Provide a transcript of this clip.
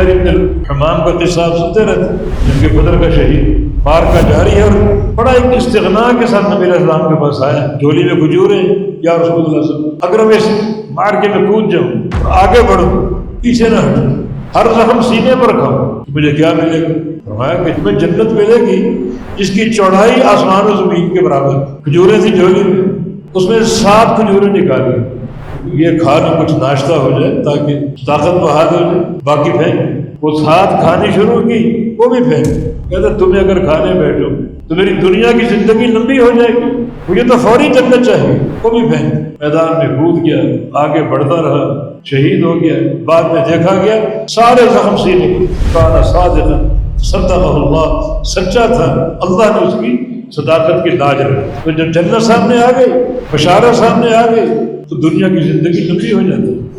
زبیر بن الحمام کا قصہ آپ سنتے رہتے، جن کے بدر کا شہید مار کا جاری ہے، اور بڑا ایک استغنا کے ساتھ نبی علیہ السلام کے پاس آیا، جھولی میں کھجوریں، یا رسول اللہ صلی اللہ علیہ وسلم اگر میں اس مار کے میں کود جاؤں اور آگے بڑھوں، پیچھے نہ ہٹوں، ہر زخم سینے پر رکھاؤں، مجھے کیا ملے گا؟ فرمایا کہ تمہیں جنت ملے گی جس کی چوڑائی آسمان و زمین کے برابر۔ کھجوریں تھی جھولی میں، اس میں 7 کھجوریں نکالی، یہ کھا لو کچھ ناشتہ ہو جائے تاکہ طاقت بحال ہو جائے، باقی پھینک۔ وہ 7 کھانی شروع کی، وہ بھی پھینک۔ کہتا تمہیں اگر کھانے بیٹھو تو میری دنیا کی زندگی لمبی ہو جائے گی، مجھے تو فوری جنت چاہیے، وہ بھی پھینک۔ میدان میں کود گیا، آگے بڑھتا رہا، شہید ہو گیا۔ بعد میں دیکھا گیا سارے زخم سینے کو، کانا صادقا صدقہ اللہ، سچا تھا، اللہ نے اس کی صداقت کی لاج رکھی۔ تو جب جنت سامنے آ گئی، بشارت سامنے آ گئی، تو دنیا کی زندگی لمبی ہو جاتی ہے۔